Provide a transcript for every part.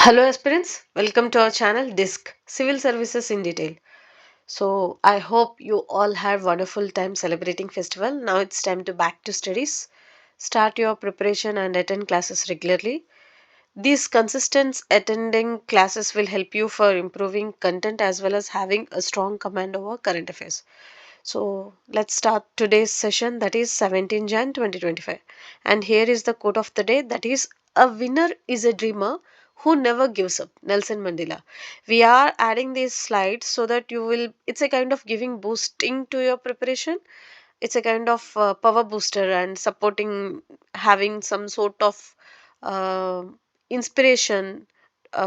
Hello aspirants, welcome to our channel DISC Civil Services in Detail. So I hope you all had wonderful time celebrating festival. Now it's time to back to studies. Start your preparation and attend classes regularly. These consistent attending classes will help you for improving content as well as having a strong command over current affairs. So let's start today's session, that is 17 Jan 2025. And here is the quote of the day, that is, a winner is a dreamer who never gives up. Nelson Mandela. We are adding these slides so that you will, it's a kind of giving boosting to your preparation. It's a kind of power booster and supporting, having some sort of uh, inspiration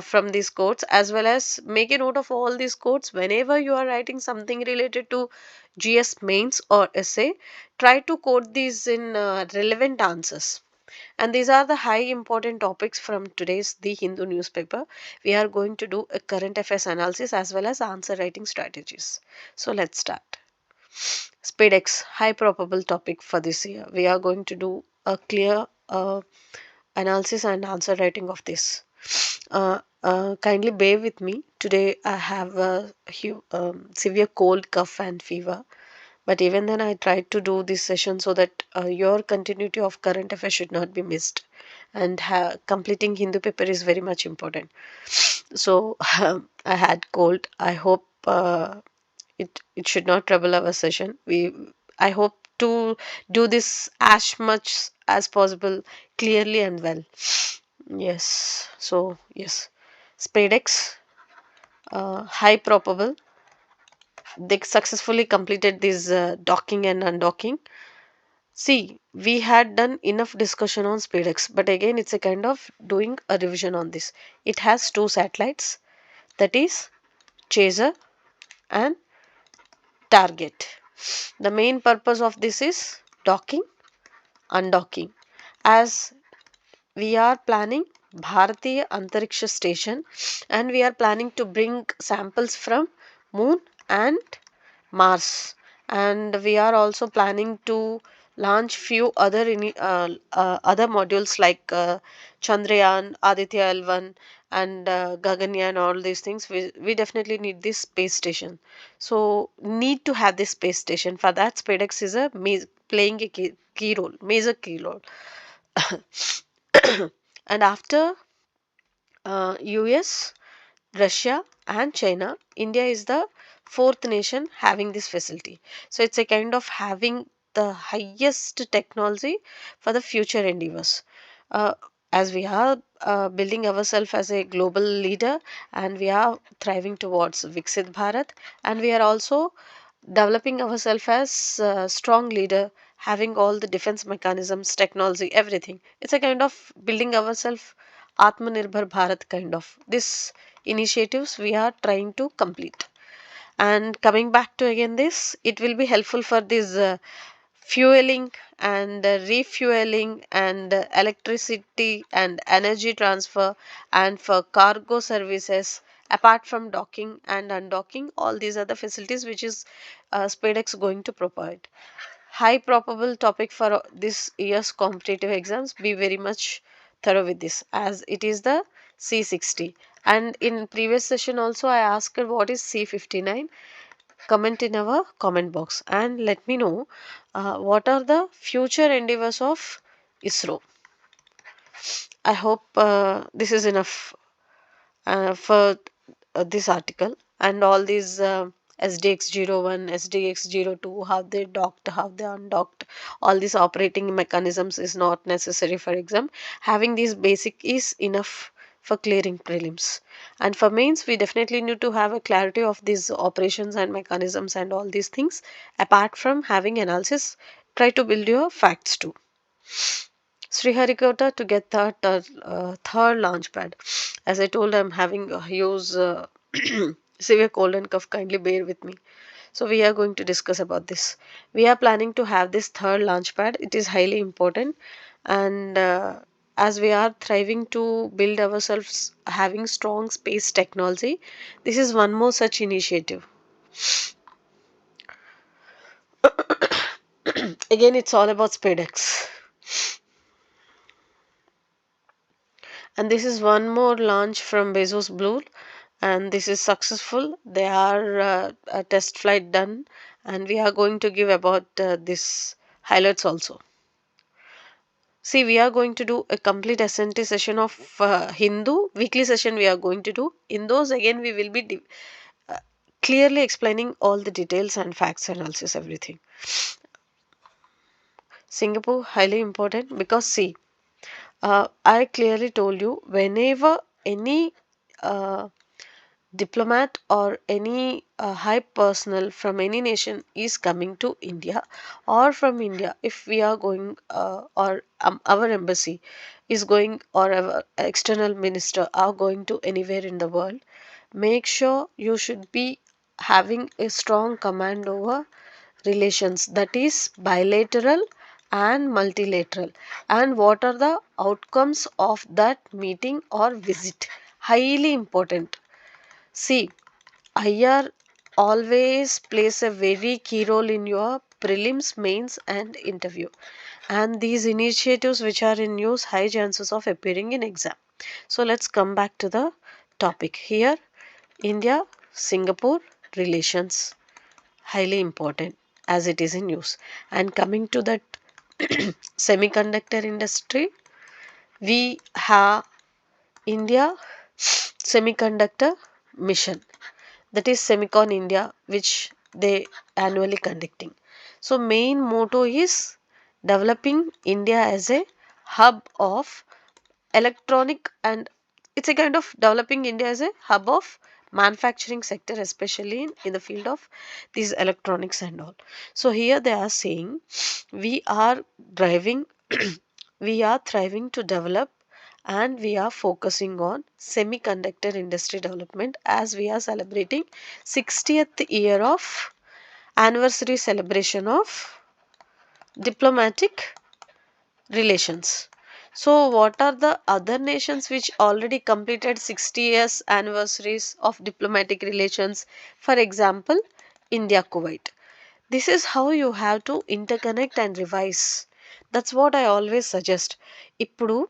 from these quotes, as well as make a note of all these quotes whenever you are writing something related to GS mains or essay. Try to quote these in relevant answers. And these are the high important topics from today's The Hindu newspaper. We are going to do a current affairs analysis as well as answer writing strategies. So let's start. SpeedX, high probable topic for this year. We are going to do a clear analysis and answer writing of this. Kindly bear with me. Today I have a severe cold, cough, and fever. But even then, I tried to do this session so that your continuity of current affairs should not be missed. And completing Hindu paper is very much important. So I had cold. I hope it should not trouble our session. I hope to do this as much as possible, clearly and well. Yes. So yes, SpadeX, high probable. They successfully completed this docking and undocking. See, we had done enough discussion on SpadeX, but again, it's a kind of doing a revision on this. It has two satellites, that is Chaser and Target. The main purpose of this is docking, undocking. As we are planning Bharatiya Antariksha Station, and we are planning to bring samples from Moon and Mars, and we are also planning to launch few other modules like Chandrayaan, Aditya L1, and Gaganyaan. All these things, we definitely need this space station. So need to have this space station. For that, SpaceX is playing a key role, major key role. And after US, Russia, and China, India is the fourth nation having this facility. So it's a kind of having the highest technology for the future endeavors. Uh, as we are building ourselves as a global leader, and we are thriving towards Viksit Bharat, and we are also developing ourselves as a strong leader, having all the defense mechanisms, technology, everything. It's a kind of building ourselves Atmanirbhar Bharat kind of. This initiatives we are trying to complete. And coming back to again this, it will be helpful for this fueling and refueling and electricity and energy transfer, and for cargo services, apart from docking and undocking. All these are the facilities which is SpadeX going to provide. High probable topic for this year's competitive exams. Be very much thorough with this, as it is the C60. And in previous session also I asked what is C59. Comment in our comment box and let me know what are the future endeavors of ISRO. I hope this is enough for this article, and all these SDX01, SDX02, how they docked, how they undocked, all these operating mechanisms is not necessary for exam. Having this basic is enough for clearing prelims. And for mains, we definitely need to have a clarity of these operations and mechanisms and all these things. Apart from having analysis, try to build your facts too. Sriharikota to get third launch pad. As I told, I'm having a huge severe cold and cough. Kindly bear with me. So we are going to discuss about this. We are planning to have this third launch pad. It is highly important, and as we are thriving to build ourselves having strong space technology, this is one more such initiative. Again, it's all about SpaceX. And this is one more launch from Bezos Blue, and this is successful. They are a test flight done, and we are going to give about this highlights also. See, we are going to do a complete SNT session of Hindu weekly session. We are going to do in those again. We will be uh, clearly explaining all the details and facts analysis everything. Singapore highly important because see, I clearly told you whenever any uh, diplomat or any high personnel from any nation is coming to India or from India, if we are going or our embassy is going or our external minister are going to anywhere in the world, make sure you should be having a strong command over relations, that is bilateral and multilateral, and what are the outcomes of that meeting or visit, highly important. See, IR always plays a very key role in your prelims, mains, and interview. And these initiatives which are in use, high chances of appearing in exam. So let's come back to the topic here. India Singapore relations, highly important as it is in use. And coming to that semiconductor industry, we have India Semiconductor Mission, that is Semicon India, which they annually conducting. So main motto is developing India as a hub of electronic, and it's a kind of developing India as a hub of manufacturing sector, especially in the field of these electronics and all. So here they are saying we are driving we are thriving to develop, and we are focusing on semiconductor industry development as we are celebrating 60th year of anniversary celebration of diplomatic relations. So, what are the other nations which already completed 60 years anniversaries of diplomatic relations? For example, India, Kuwait. This is how you have to interconnect and revise. That's what I always suggest. Ippudu,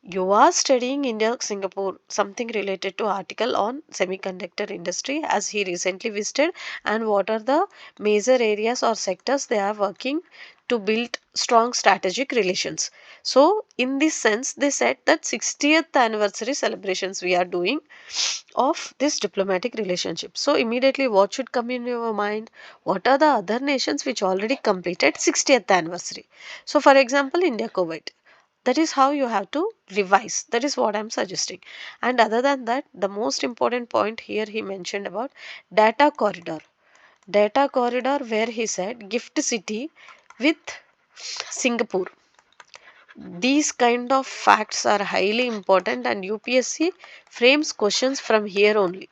you are studying India, Singapore, something related to article on semiconductor industry as he recently visited, and what are the major areas or sectors they are working to build strong strategic relations. So, in this sense, they said that 60th anniversary celebrations we are doing of this diplomatic relationship. So, immediately what should come in your mind? What are the other nations which already completed 60th anniversary? So, for example, India, Kuwait. That is how you have to revise. That is what I'm suggesting. And other than that, the most important point here he mentioned about data corridor. Data corridor, where he said gift city with Singapore. These kind of facts are highly important, and UPSC frames questions from here only.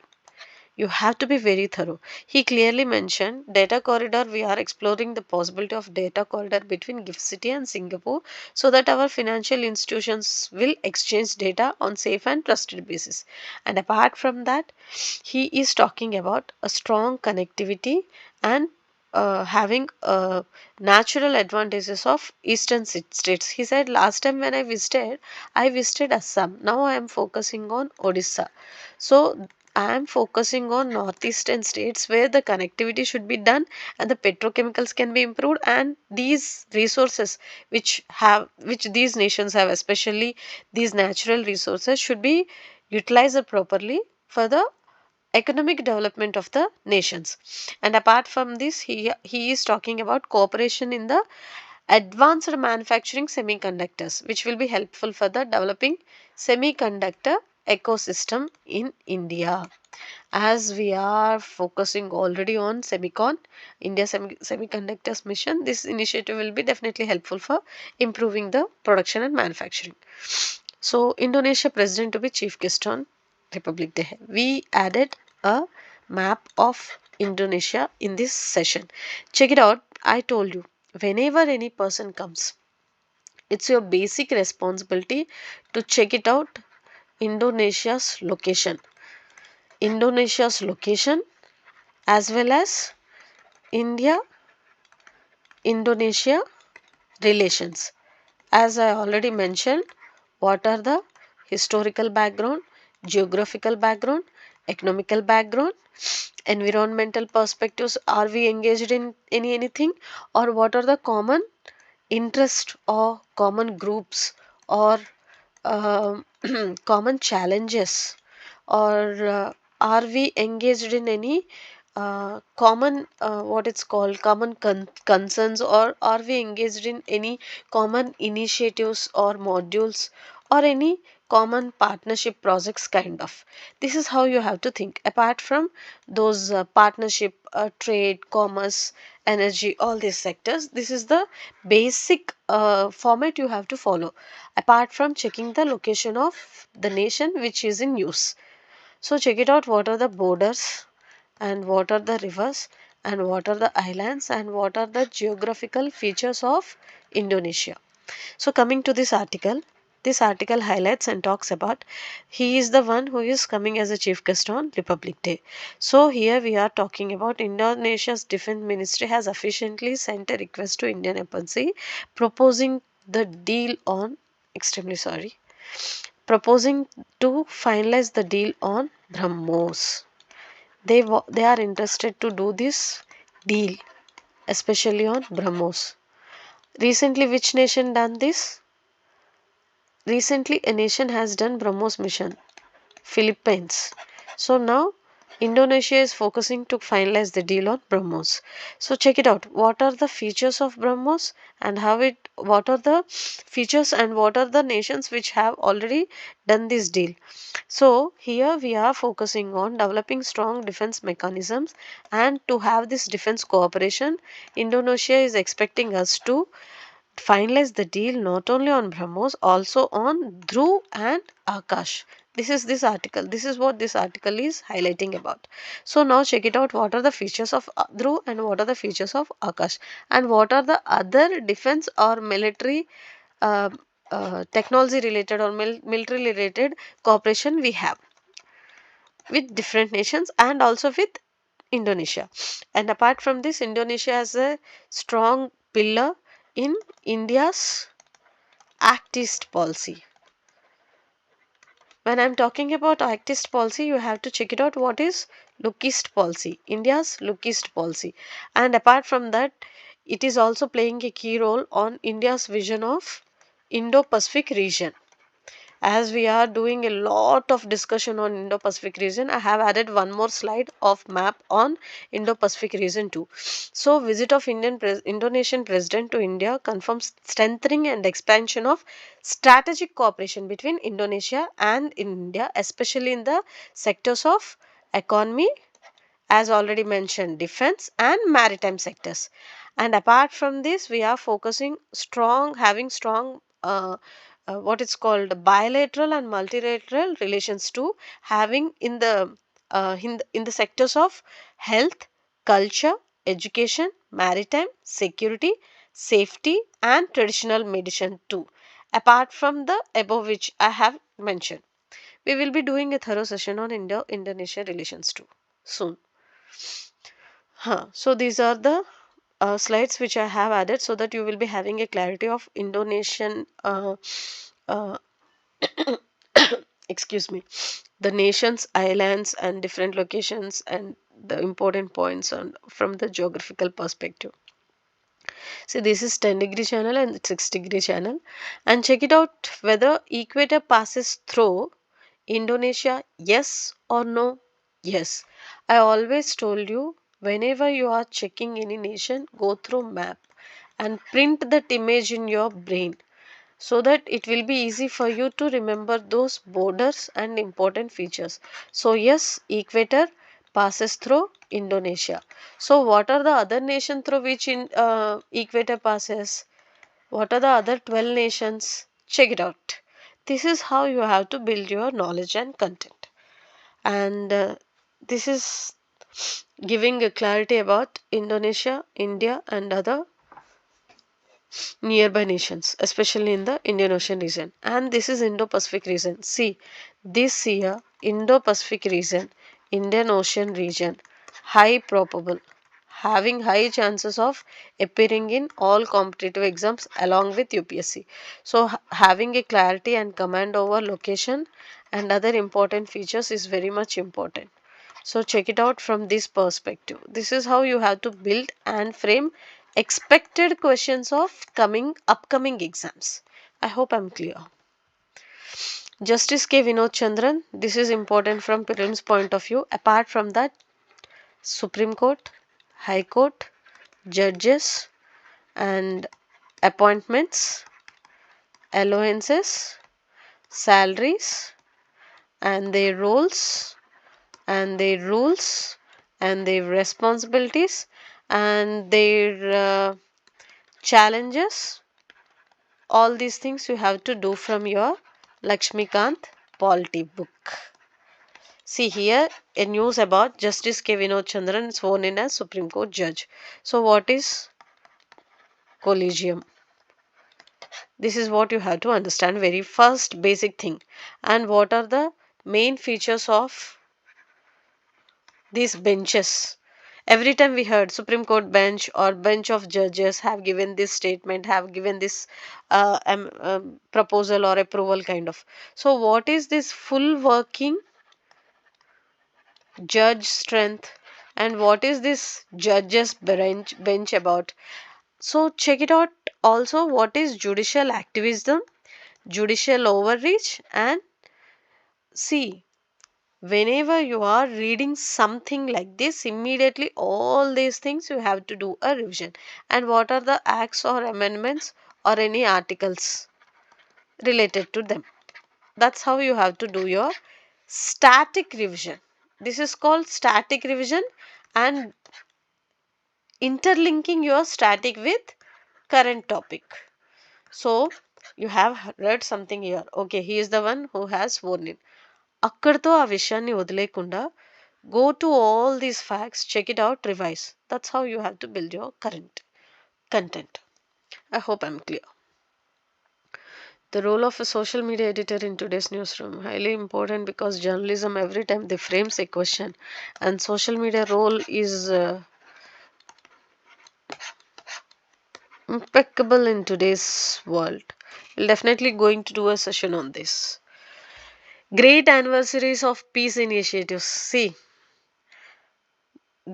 You have to be very thorough. He clearly mentioned data corridor. We are exploring the possibility of data corridor between Gift City and Singapore so that our financial institutions will exchange data on safe and trusted basis. And apart from that, he is talking about a strong connectivity and having natural advantages of eastern states. He said last time when I visited Assam. Now I am focusing on Odisha. So I am focusing on northeastern states where the connectivity should be done and the petrochemicals can be improved, and these resources which these nations have, especially these natural resources, should be utilized properly for the economic development of the nations. And apart from this, he is talking about cooperation in the advanced manufacturing semiconductors, which will be helpful for the developing semiconductor ecosystem in India. As we are focusing already on semicon, India Semiconductors Mission, this initiative will be definitely helpful for improving the production and manufacturing. So, Indonesia President to be chief guest on Republic Day. We added a map of Indonesia in this session. Check it out. I told you, whenever any person comes, it's your basic responsibility to check it out Indonesia's location. Indonesia's location as well as India Indonesia relations. As I already mentioned, what are the historical background, geographical background, economical background, environmental perspectives. Are we engaged in anything, or what are the common interest or common groups or um common challenges, or are we engaged in any common what it's called common concerns, or are we engaged in any common initiatives or modules, or any common partnership projects kind of. This is how you have to think. Apart from those partnership, trade, commerce, energy, all these sectors, this is the basic format you have to follow, apart from checking the location of the nation which is in use. So check it out, what are the borders, and what are the rivers, and what are the islands, and what are the geographical features of Indonesia. So coming to this article highlights and talks about, he is the one who is coming as a chief guest on Republic Day. So here we are talking about Indonesia's defense ministry has officially sent a request to Indian embassy proposing the deal on extremely sorry proposing to finalize the deal on BrahMos. They are interested to do this deal, especially on BrahMos. Recently, which nation done this? Recently, a nation has done BrahMos mission, Philippines. So now Indonesia is focusing to finalize the deal on BrahMos. So check it out. What are the features of BrahMos, and what are the features, and what are the nations which have already done this deal. So here we are focusing on developing strong defense mechanisms, and to have this defense cooperation, Indonesia is expecting us to finalize the deal not only on BrahMos, also on Dhruv and Akash. This article. This is what this article is highlighting about. So now check it out. What are the features of Dhruv, and what are the features of Akash, and what are the other defense or military uh, technology related or military related cooperation we have with different nations, and also with Indonesia. And apart from this, Indonesia has a strong pillar in India's Act East policy. When I'm talking about Act East policy, you have to check it out. What is Look East policy? India's Look East policy. And apart from that, it is also playing a key role on India's vision of Indo-Pacific region. As we are doing a lot of discussion on Indo-Pacific region, I have added one more slide of map on Indo-Pacific region too. So visit of Indonesian president to India confirms strengthening and expansion of strategic cooperation between Indonesia and India, especially in the sectors of economy, as already mentioned, defense and maritime sectors. And apart from this, we are focusing having strong what is called bilateral and multilateral relations to having in the sectors of health, culture, education, maritime, security, safety, and traditional medicine too. Apart from the above which I have mentioned, we will be doing a thorough session on Indo-Indonesia relations too soon. So these are the slides which I have added, so that you will be having a clarity of Indonesian uh, excuse me, the nations, islands, and different locations, and the important points on from the geographical perspective. See, this is 10-degree channel and 6-degree channel, and check it out whether equator passes through Indonesia, yes or no. Yes, I always told you, whenever you are checking any nation, go through map and print that image in your brain, so that it will be easy for you to remember those borders and important features. So yes, equator passes through Indonesia. So what are the other nations through which equator passes? What are the other 12 nations? Check it out. This is how you have to build your knowledge and content. And this is giving a clarity about Indonesia, India, and other nearby nations, especially in the Indian Ocean region. And this is Indo-Pacific region. See, this Indo-Pacific region, Indian Ocean region, high probable, having high chances of appearing in all competitive exams along with UPSC. So having a clarity and command over location and other important features is very much important. So check it out from this perspective. This is how you have to build and frame expected questions of upcoming exams. I hope I'm clear. Justice K. Vinod Chandran, this is important from prelims point of view. Apart from that, Supreme Court, High Court, judges and appointments, allowances, salaries and their roles and their rules and their responsibilities and their challenges. All these things you have to do from your Lakshmikant polity book. See here a news about Justice K. Vinod Chandran sworn in as Supreme Court judge. So what is collegium? This is what you have to understand, very first basic thing. And what are the main features of these benches? Every time we heard Supreme Court bench or bench of judges have given this statement, have given this proposal or approval kind of. So what is this full working judge strength and what is this judges bench about? So check it out. Also, what is judicial activism, judicial overreach, and see, whenever you are reading something like this, immediately all these things you have to do a revision. And what are the acts or amendments or any articles related to them? That's how you have to do your static revision. This is called static revision and interlinking your static with current topic. So you have read something here. Okay, he is the one who has sworn in. అక్కడితో ఆ విషయాన్ని వదిలేకుండా go to all these facts, check it out, revise. That's how you have to build your current content. I hope I'm clear. The role of a social media editor in today's newsroom highly important because journalism every time they frames a question and social media role is impeccable in today's world. We'll definitely going to do a session on this. Great anniversaries of peace initiatives. See,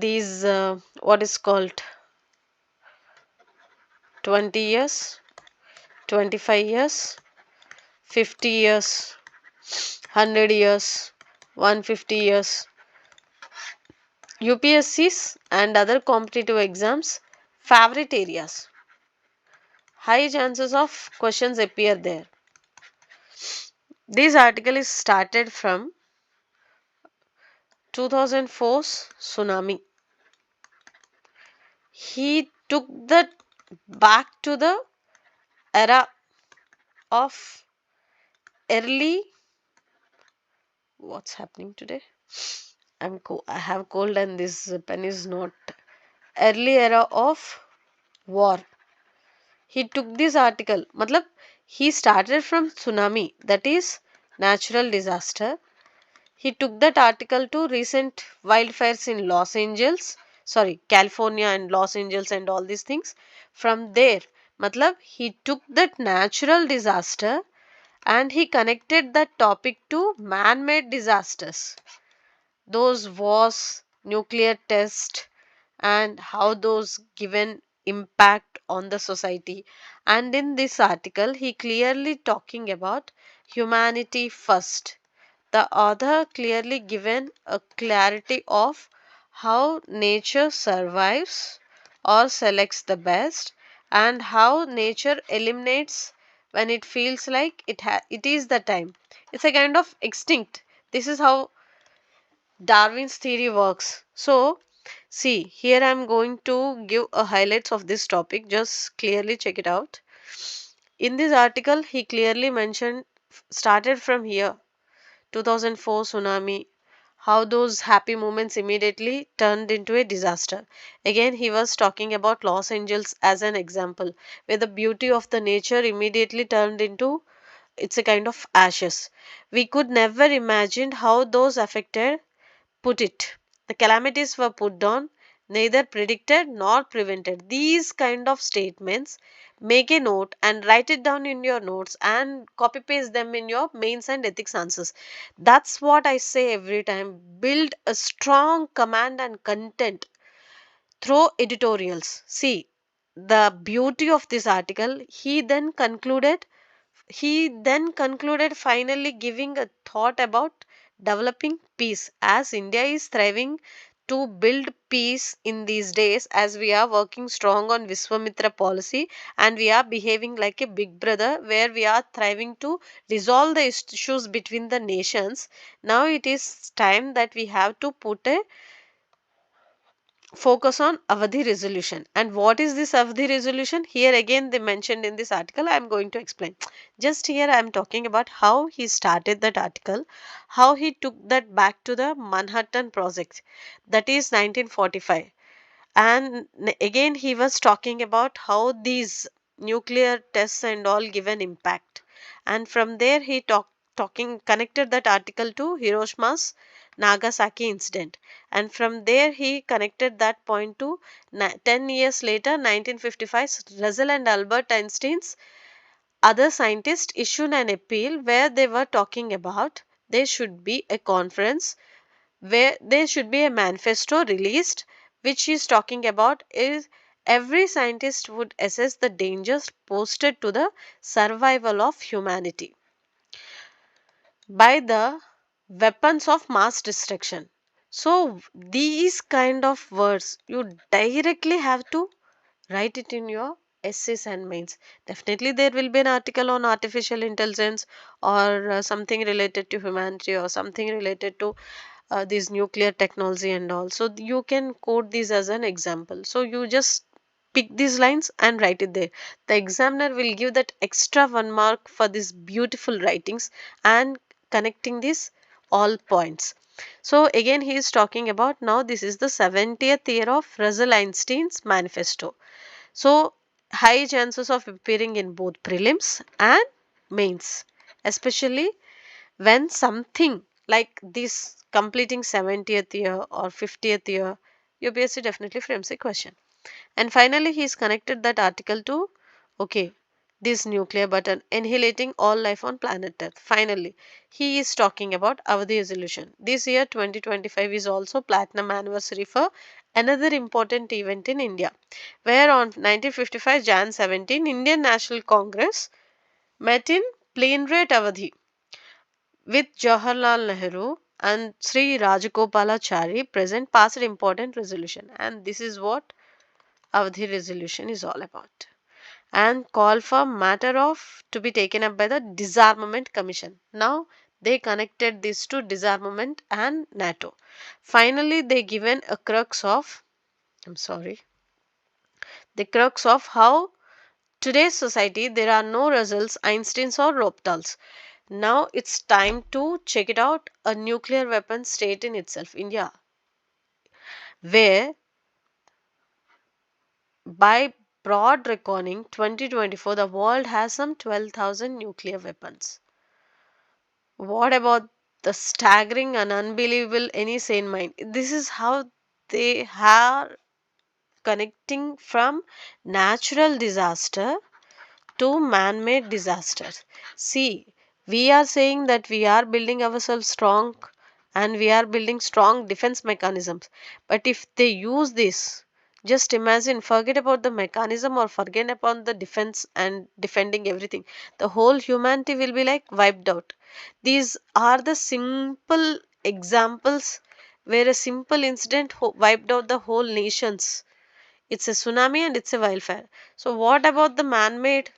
these what is called 20 years, 25 years, 50 years, 100 years, 150 years. UPSCs and other competitive exams favorite areas. High chances of questions appear there. This article is started from 2004's tsunami. He took that back to the era of early. What's happening today? I have cold and this pen is not. Early era of war. He took this article. Matlab, he started from tsunami, that is natural disaster. He took that article to recent wildfires in California and Los Angeles and all these things. From there, matlab, he took that natural disaster and he connected that topic to man-made disasters. Those wars, nuclear test, and how those given impact on the society. And in this article, he clearly talking about humanity first. The author clearly given a clarity of how nature survives or selects the best and how nature eliminates when it feels like it is the time. It's a kind of extinct. This is how Darwin's theory works. So, see, here I am going to give a highlights of this topic. Just clearly check it out. In this article, he clearly mentioned, started from here, 2004 tsunami, how those happy moments immediately turned into a disaster. Again, he was talking about Los Angeles as an example, where the beauty of the nature immediately turned into it's a kind of ashes. We could never imagine how those affected put it. The calamities were put down neither predicted nor prevented. These kind of statements, make a note and write it down in your notes and copy paste them in your mains and ethics answers. That's what I say every time. Build a strong command and content through editorials. See, the beauty of this article, he then concluded finally giving a thought about developing peace, as India is thriving to build peace in these days, as we are working strong on Viswamitra policy and we are behaving like a big brother where we are thriving to resolve the issues between the nations. Now it is time that we have to put a focus on Avadhi resolution. And what is this Avadhi resolution? Here again they mentioned in this article. I am going to explain. Just here I am talking about how he started that article, how he took that back to the Manhattan Project, that is 1945. And again he was talking about how these nuclear tests and all give an impact. And from there he talking connected that article to Hiroshima's Nagasaki incident, and from there he connected that point to 10 years later 1955 Russell and Albert Einstein's other scientists issued an appeal where they were talking about there should be a conference, where there should be a manifesto released, which is talking about is every scientist would assess the dangers posted to the survival of humanity by the weapons of mass destruction. So these kind of words you directly have to write it in your essays and mains. Definitely there will be an article on artificial intelligence or something related to humanity or something related to this nuclear technology and all. So you can quote these as an example. So you just pick these lines and write it there. The examiner will give that extra 1 mark for these beautiful writings and connecting these all points. So again he is talking about now this is the 70th year of Russell Einstein's manifesto. So high chances of appearing in both prelims and mains, especially when something like this completing 70th year or 50th year, UPSC definitely frames a question. And finally, he's connected that article to, okay, this nuclear button annihilating all life on planet Earth. Finally, he is talking about Avadhi resolution. This year, 2025, is also platinum anniversary for another important event in India, where on 1955 Jan 17, Indian National Congress met in plenary at Avadhi with Jawaharlal Nehru and Sri Rajagopalachari present passed important resolution, and this is what Avadhi resolution is all about, and call for matter of to be taken up by the disarmament commission. Now they connected this to disarmament and NATO. Finally they given a crux of, I'm sorry, the crux of how today's society there are no Russells, Einsteins or Roptals. Now it's time to check it out, a nuclear weapon state in itself, India, where by broad reckoning 2024 the world has some 12,000 nuclear weapons. What about the staggering and unbelievable any sane mind? This is how they are connecting from natural disaster to man-made disasters. See, we are saying that we are building ourselves strong and we are building strong defense mechanisms. But if they use this, just imagine, forget about the mechanism or forget about the defense and defending everything. The whole humanity will be like wiped out. These are the simple examples where a simple incident wiped out the whole nations. It's a tsunami and it's a wildfire. So what about the man-made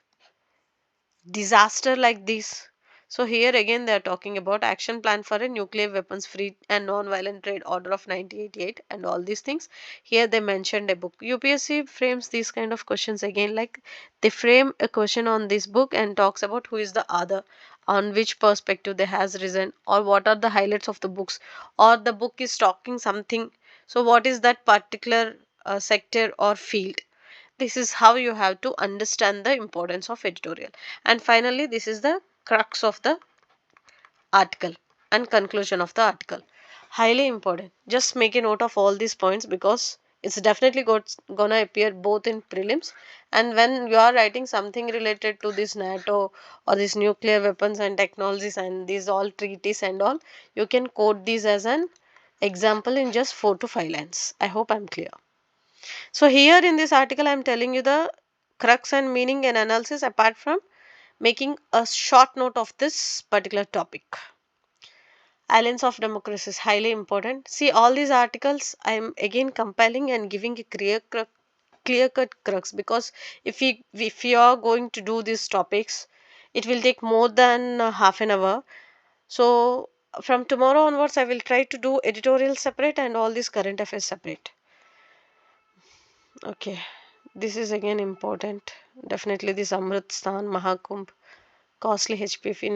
disaster like this? So here again they are talking about action plan for a nuclear weapons free and non-violent trade order of 1988 and all these things. Here they mentioned a book. UPSC frames these kind of questions again, like they frame a question on this book and talks about who is the other, on which perspective they has risen, or what are the highlights of the books, or the book is talking something, so what is that particular sector or field. This is how you have to understand the importance of editorial. And finally this is the crux of the article and conclusion of the article, highly important. Just make a note of all these points because It's definitely gonna appear both in prelims, and when you are writing something related to this NATO or this nuclear weapons and technologies and these all treaties and all, you can quote these as an example in just 4 to 5 lines. I hope I'm clear. So here in this article, I'm telling you the crux and meaning and analysis apart from making a short note of this particular topic. Islands of democracy is highly important. See, all these articles I am again compiling and giving a clear cut crux, because if you are going to do these topics, it will take more than half an hour. So from tomorrow onwards, I will try to do editorial separate and all these current affairs separate. Okay, this is again important. Definitely this Amrit Stan Mahakumbh, costly HPV,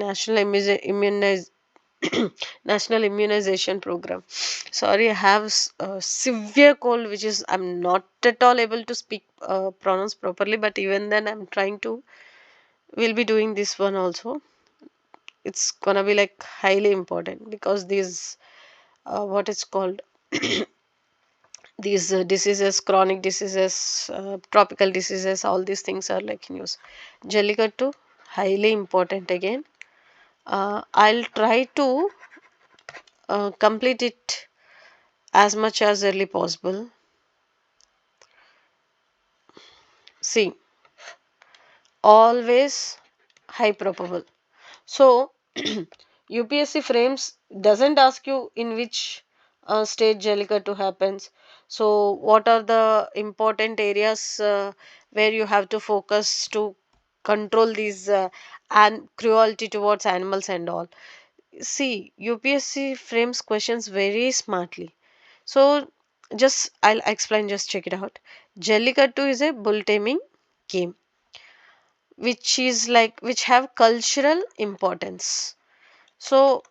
national immunization program. Sorry, I have a severe cold, which is I'm not at all able to speak pronounce properly. But even then, I'm trying to. We'll be doing this one also. It's gonna be like highly important because these what it's called these diseases, chronic diseases, tropical diseases, all these things are like news. Jallikattu, highly important again. I'll try to complete it as much as early possible. See, always high probable. So, UPSC frames doesn't ask you in which state Jallikattu happens. So, what are the important areas where you have to focus to control these and cruelty towards animals and all. See, UPSC frames questions very smartly. So, just I'll explain. Just check it out. Jallikattu is a bull taming game which have cultural importance. So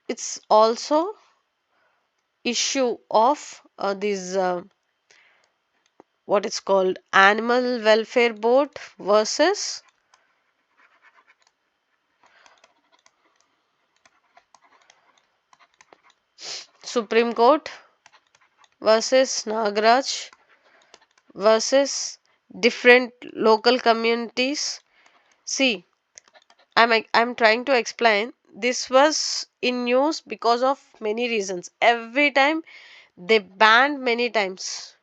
it's also issue of this what it's called animal welfare board versus Supreme Court versus Nagraj versus different local communities. See, I'm trying to explain. This was in news because of many reasons. Every time they banned many times.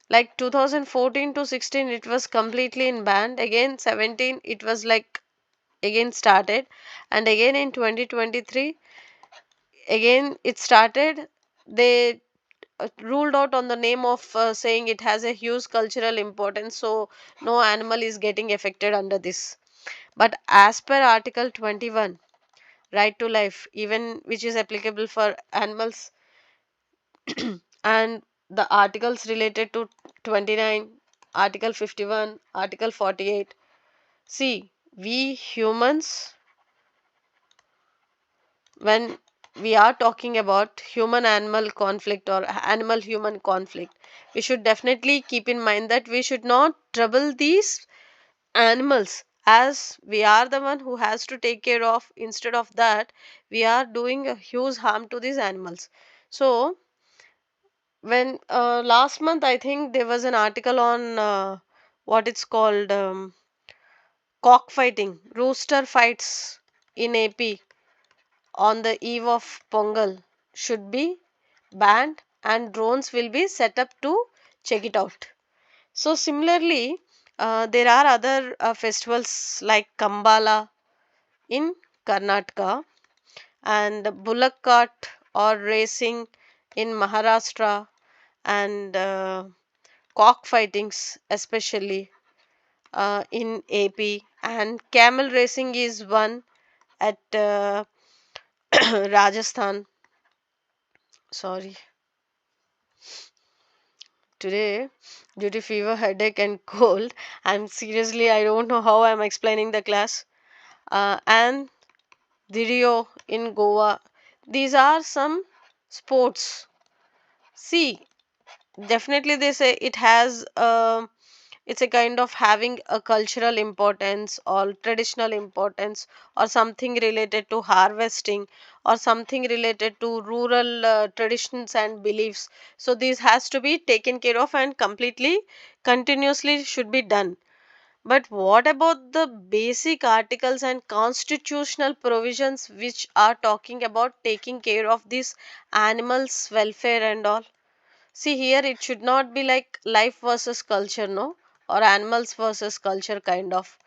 Like 2014 to 16, it was completely in banned. Again 17, it was like again started, and again in 2023, again it started. They ruled out on the name of saying it has a huge cultural importance, so no animal is getting affected under this. But as per Article 21, right to life, even which is applicable for animals, and the articles related to 29, Article 51, Article 48. See, we humans, when we are talking about human animal conflict or animal human conflict, we should definitely keep in mind that we should not trouble these animals, as we are the one who has to take care of. Instead of that, we are doing a huge harm to these animals. So when last month I think there was an article on what it's called cockfighting, rooster fights in AP on the eve of Pongal should be banned, and drones will be set up to check it out. So similarly, there are other festivals like Kambala in Karnataka and bullock cart or racing in Maharashtra, and cockfightings especially in AP, and camel racing is one at Rajasthan. Sorry, today due to fever, headache, and cold, I'm seriously, I don't know how I'm explaining the class. And the Rio in Goa. These are some sports. See, definitely they say it has It's a kind of having a cultural importance or traditional importance, or something related to harvesting, or something related to rural traditions and beliefs. So this has to be taken care of and completely continuously should be done. But what about the basic articles and constitutional provisions which are talking about taking care of these animals welfare and all? See, here it should not be like life versus culture, no, or animals versus culture kind of.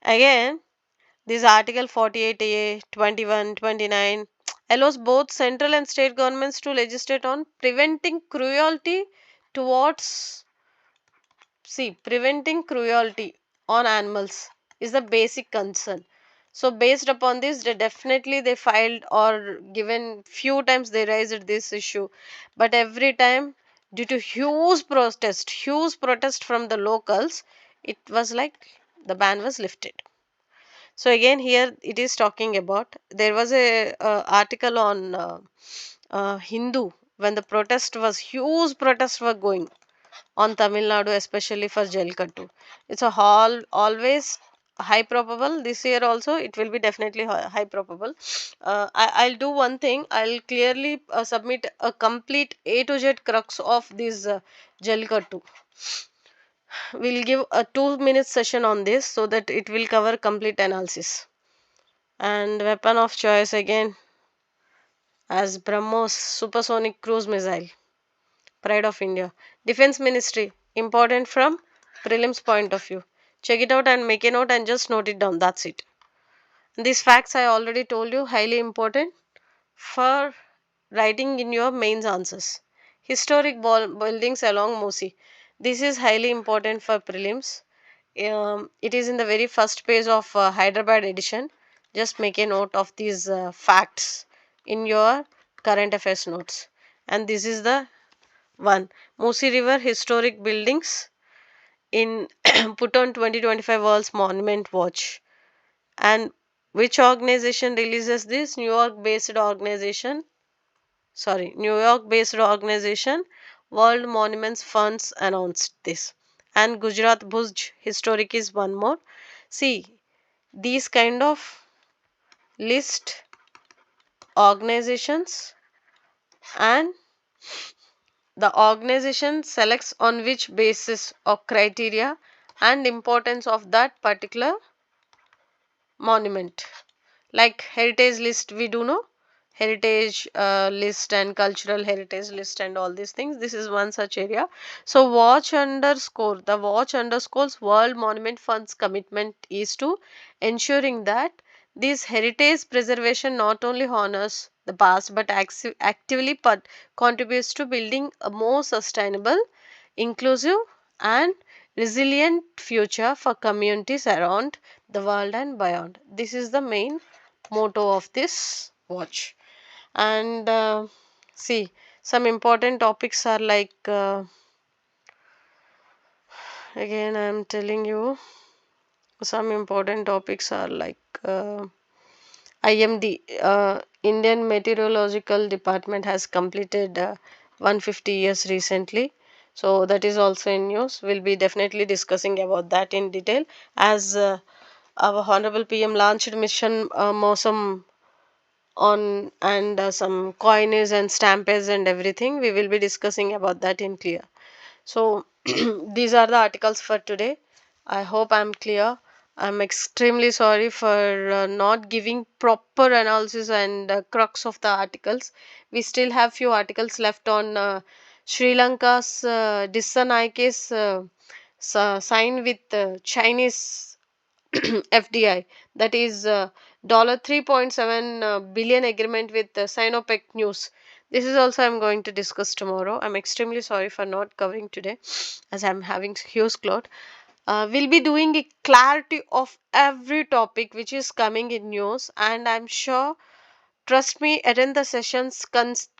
Again, this Article 48A, 21, 29 allows both central and state governments to legislate on preventing cruelty towards, see, preventing cruelty on animals is the basic concern. So based upon this, they definitely they filed or given few times they raised this issue, but every time due to huge protest from the locals, it was like the ban was lifted. So again here it is talking about there was a article on Hindu when the protest was huge protests were going on Tamil Nadu, especially for Jalkattu. It's a always high probable. This year also, it will be definitely high probable. I'll do one thing. I'll clearly submit a complete A to Z crux of this Jalkattu. We'll give a 2 minute session on this so that it will cover complete analysis. And weapon of choice again as BrahMos supersonic cruise missile. Pride of India. Defense Ministry. Important from prelims point of view. Check it out and make a note and just note it down. That's it. These facts I already told you highly important for writing in your mains answers. Historic buildings along Musi. This is highly important for prelims. It is in the very first page of Hyderabad edition. Just make a note of these facts in your current affairs notes. And this is the one. Musi River historic buildings in put on 2025 World's Monument Watch. And which organization releases this? New York based organization World Monuments Funds announced this. And Gujarat Bhuj historic is one more. See, these kind of list organizations, and the organization selects on which basis or criteria and importance of that particular monument. Like heritage list, we do know heritage list and cultural heritage list and all these things. This is one such area. So watch underscores World Monument Fund's commitment is to ensuring that this heritage preservation not only honors the past but actively contributes to building a more sustainable, inclusive and resilient future for communities around the world and beyond. This is the main motto of this watch. And see, some important topics are like again I am telling you some important topics are like IMD, Indian Meteorological Department has completed 150 years recently. So that is also in news. We'll be definitely discussing about that in detail as our Honorable PM launched mission Mosam on and some coinage and stamps and everything. We will be discussing about that in clear. So these are the articles for today. I hope I'm clear. I'm extremely sorry for not giving proper analysis and crux of the articles. We still have few articles left on Sri Lanka's Dissanayke's sign with Chinese FDI, that is $3.7 billion agreement with Sinopec News. This is also I'm going to discuss tomorrow. I'm extremely sorry for not covering today as I'm having huge cloud. We'll be doing a clarity of every topic which is coming in news, and I'm sure Trust me, attend the sessions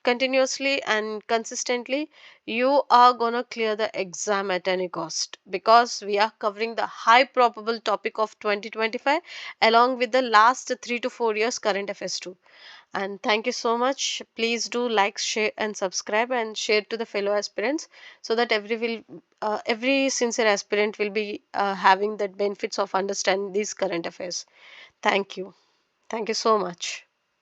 continuously and consistently. You are gonna clear the exam at any cost, because we are covering the high probable topic of 2025 along with the last 3 to 4 years current affairs too. And thank you so much. Please do like, share, and subscribe, and share to the fellow aspirants, so that every sincere aspirant will be having the benefits of understanding these current affairs. Thank you. Thank you so much.